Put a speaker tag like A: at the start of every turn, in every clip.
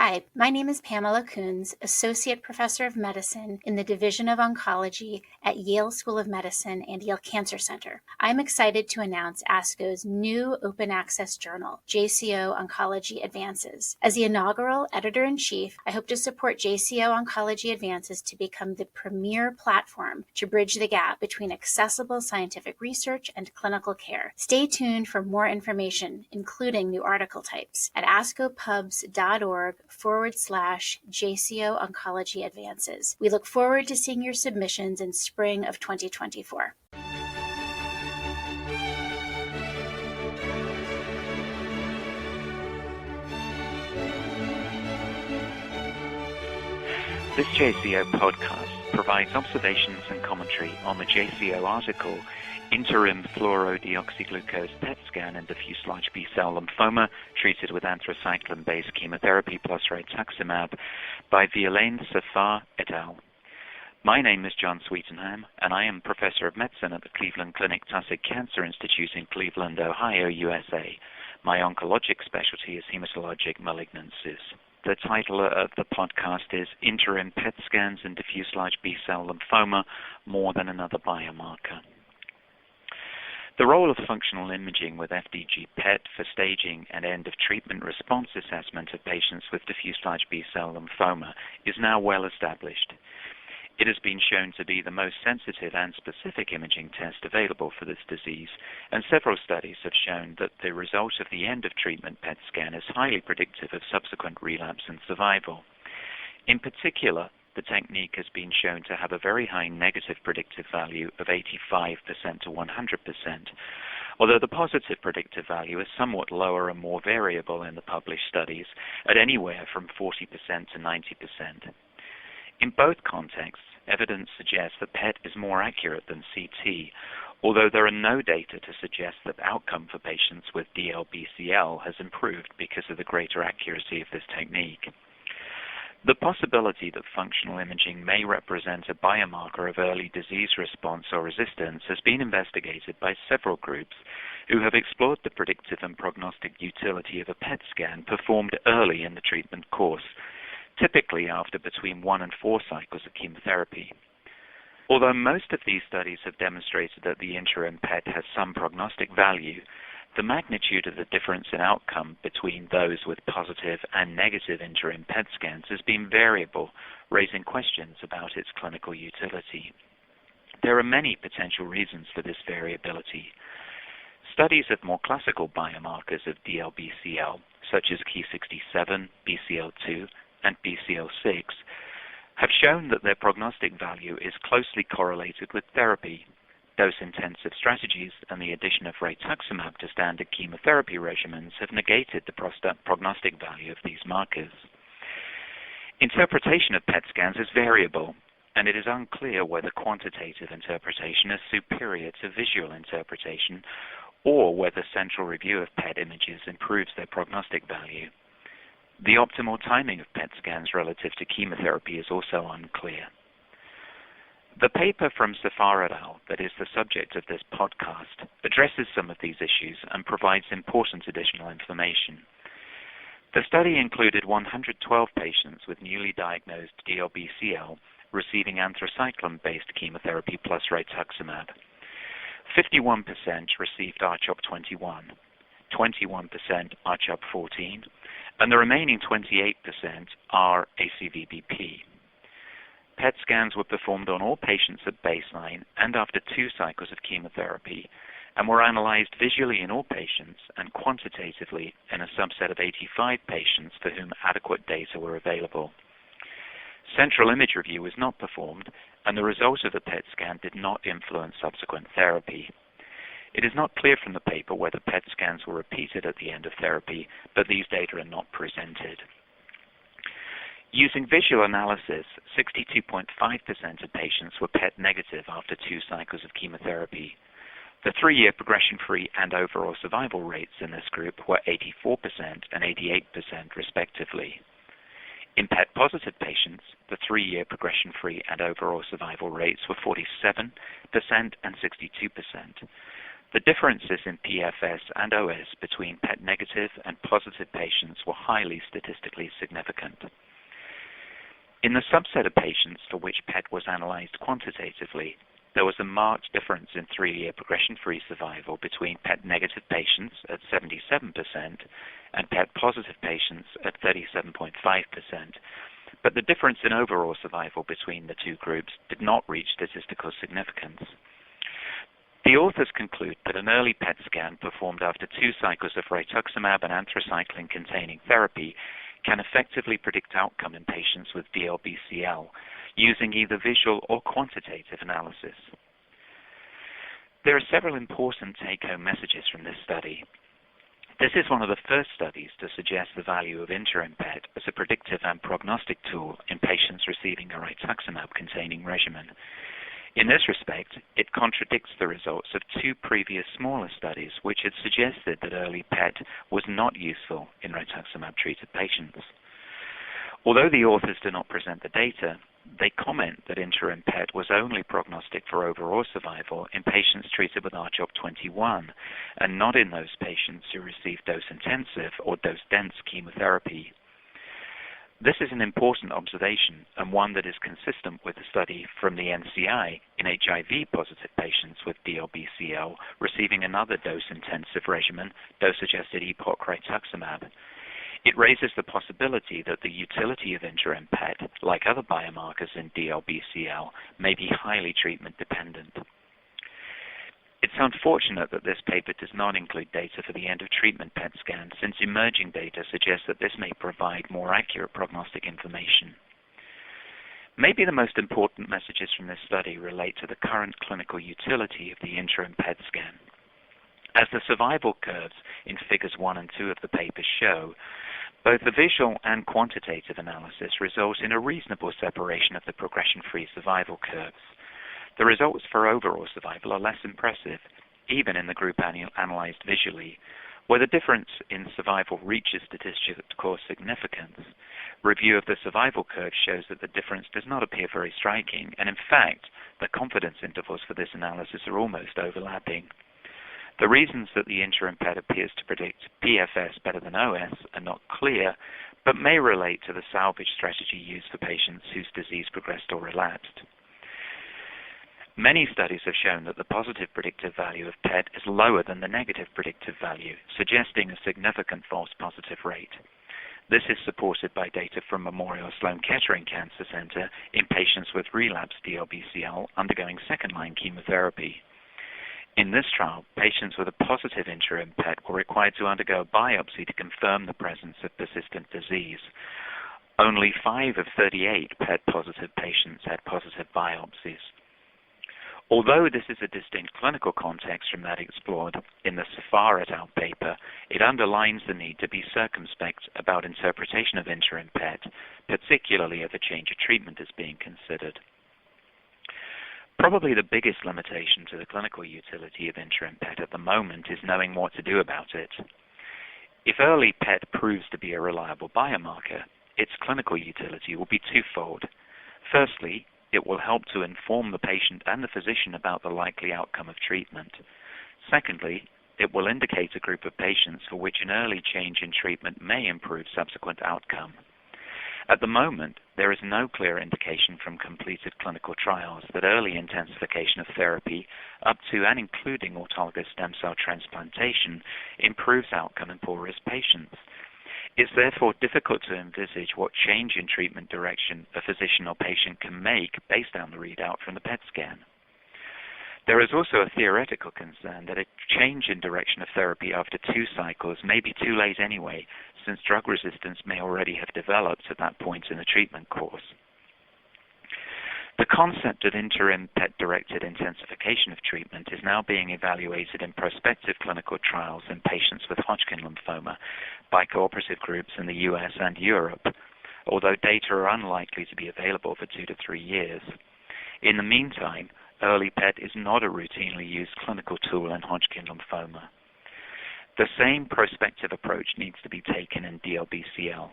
A: Hi, my name is Pamela Coons, Associate Professor of Medicine in the Division of Oncology at Yale School of Medicine and Yale Cancer Center. I'm excited to announce ASCO's new open access journal, JCO Oncology Advances. As the inaugural editor-in-chief, I hope to support JCO Oncology Advances to become the premier platform to bridge the gap between accessible scientific research and clinical care. Stay tuned for more information, including new article types, at ascopubs.org/JCO Oncology Advances. We look forward to seeing your submissions in spring of 2024.
B: This JCO podcast provides observations and commentary on the JCO article Interim Fluorodeoxyglucose PET scan in diffuse large B-cell lymphoma treated with anthracycline-based chemotherapy plus rituximab by Violaine Safar et al. My name is John Sweetenham, and I am Professor of Medicine at the Cleveland Clinic Taussig Cancer Institute in Cleveland, Ohio, USA. My oncologic specialty is hematologic malignancies. The title of the podcast is Interim PET Scans in Diffuse Large B-Cell Lymphoma, More Than Another Biomarker. The role of functional imaging with FDG-PET for staging and end-of-treatment response assessment of patients with diffuse large B-cell lymphoma is now well established. It has been shown to be the most sensitive and specific imaging test available for this disease, and several studies have shown that the result of the end-of-treatment PET scan is highly predictive of subsequent relapse and survival. In particular, the technique has been shown to have a very high negative predictive value of 85% to 100%, although the positive predictive value is somewhat lower and more variable in the published studies at anywhere from 40% to 90%. In both contexts, evidence suggests that PET is more accurate than CT, although there are no data to suggest that outcome for patients with DLBCL has improved because of the greater accuracy of this technique. The possibility that functional imaging may represent a biomarker of early disease response or resistance has been investigated by several groups who have explored the predictive and prognostic utility of a PET scan performed early in the treatment course, typically after between 1 and 4 cycles of chemotherapy. Although most of these studies have demonstrated that the interim PET has some prognostic value, the magnitude of the difference in outcome between those with positive and negative interim PET scans has been variable, raising questions about its clinical utility. There are many potential reasons for this variability. Studies of more classical biomarkers of DLBCL, such as Ki67, BCL2, and BCL6, have shown that their prognostic value is closely correlated with therapy. Dose-intensive strategies and the addition of rituximab to standard chemotherapy regimens have negated the prognostic value of these markers. Interpretation of PET scans is variable, and it is unclear whether quantitative interpretation is superior to visual interpretation or whether central review of PET images improves their prognostic value. The optimal timing of PET scans relative to chemotherapy is also unclear. The paper from Safar et al. That is the subject of this podcast addresses some of these issues and provides important additional information. The study included 112 patients with newly diagnosed DLBCL receiving anthracycline-based chemotherapy plus rituximab. 51% received R-CHOP21, 21% R-CHOP14, and the remaining 28% are ACVBP. PET scans were performed on all patients at baseline and after 2 cycles of chemotherapy and were analyzed visually in all patients and quantitatively in a subset of 85 patients for whom adequate data were available. Central image review was not performed, and the result of the PET scan did not influence subsequent therapy. It is not clear from the paper whether PET scans were repeated at the end of therapy, but these data are not presented. Using visual analysis, 62.5% of patients were PET negative after 2 cycles of chemotherapy. The 3-year progression-free and overall survival rates in this group were 84% and 88% respectively. In PET-positive patients, the 3-year progression-free and overall survival rates were 47% and 62%. The differences in PFS and OS between PET negative and positive patients were highly statistically significant. In the subset of patients for which PET was analyzed quantitatively, there was a marked difference in 3-year progression-free survival between PET negative patients at 77% and PET positive patients at 37.5%, but the difference in overall survival between the two groups did not reach statistical significance. The authors conclude that an early PET scan performed after 2 cycles of rituximab and anthracycline-containing therapy can effectively predict outcome in patients with DLBCL using either visual or quantitative analysis. There are several important take-home messages from this study. This is one of the first studies to suggest the value of interim PET as a predictive and prognostic tool in patients receiving a rituximab-containing regimen. In this respect, it contradicts the results of 2 previous smaller studies which had suggested that early PET was not useful in rituximab-treated patients. Although the authors do not present the data, they comment that interim PET was only prognostic for overall survival in patients treated with R-CHOP21 and not in those patients who received dose-intensive or dose-dense chemotherapy. This is an important observation and one that is consistent with the study from the NCI in HIV-positive patients with DLBCL receiving another dose-intensive regimen, dose-adjusted epoch rituximab. It raises the possibility that the utility of interim PET, like other biomarkers in DLBCL, may be highly treatment-dependent. It's unfortunate that this paper does not include data for the end-of-treatment PET scan, since emerging data suggests that this may provide more accurate prognostic information. Maybe the most important messages from this study relate to the current clinical utility of the interim PET scan. As the survival curves in figures 1 and 2 of the paper show, both the visual and quantitative analysis result in a reasonable separation of the progression-free survival curves. The results for overall survival are less impressive, even in the group analyzed visually. Where the difference in survival reaches statistical significance, review of the survival curve shows that the difference does not appear very striking, and in fact, the confidence intervals for this analysis are almost overlapping. The reasons that the interim PET appears to predict PFS better than OS are not clear, but may relate to the salvage strategy used for patients whose disease progressed or relapsed. Many studies have shown that the positive predictive value of PET is lower than the negative predictive value, suggesting a significant false positive rate. This is supported by data from Memorial Sloan Kettering Cancer Center in patients with relapsed DLBCL undergoing second-line chemotherapy. In this trial, patients with a positive interim PET were required to undergo a biopsy to confirm the presence of persistent disease. Only 5 of 38 PET-positive patients had positive biopsies. Although this is a distinct clinical context from that explored in the Safar et al. Paper, it underlines the need to be circumspect about interpretation of interim PET, particularly if a change of treatment is being considered. Probably the biggest limitation to the clinical utility of interim PET at the moment is knowing what to do about it. If early PET proves to be a reliable biomarker, its clinical utility will be twofold. Firstly, it will help to inform the patient and the physician about the likely outcome of treatment. Secondly, it will indicate a group of patients for which an early change in treatment may improve subsequent outcome. At the moment, there is no clear indication from completed clinical trials that early intensification of therapy, up to and including autologous stem cell transplantation, improves outcome in poor-risk patients. It's therefore difficult to envisage what change in treatment direction a physician or patient can make based on the readout from the PET scan. There is also a theoretical concern that a change in direction of therapy after 2 cycles may be too late anyway, since drug resistance may already have developed at that point in the treatment course. The concept of interim PET-directed intensification of treatment is now being evaluated in prospective clinical trials in patients with Hodgkin lymphoma by cooperative groups in the US and Europe, although data are unlikely to be available for 2 to 3 years. In the meantime, early PET is not a routinely used clinical tool in Hodgkin lymphoma. The same prospective approach needs to be taken in DLBCL.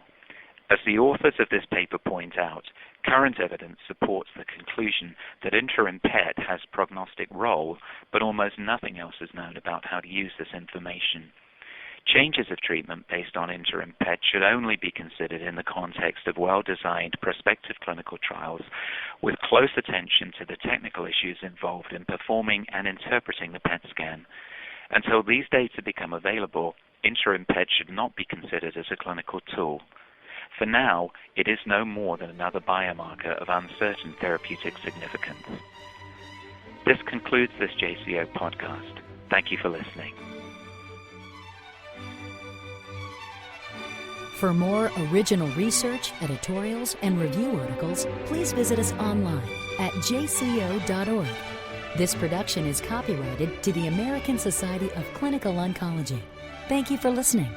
B: As the authors of this paper point out, current evidence supports the conclusion that interim PET has a prognostic role, but almost nothing else is known about how to use this information. Changes of treatment based on interim PET should only be considered in the context of well-designed prospective clinical trials with close attention to the technical issues involved in performing and interpreting the PET scan. Until these data become available, interim PET should not be considered as a clinical tool. For now, it is no more than another biomarker of uncertain therapeutic significance. This concludes this JCO podcast. Thank you for listening.
C: For more original research, editorials, and review articles, please visit us online at jco.org. This production is copyrighted to the American Society of Clinical Oncology. Thank you for listening.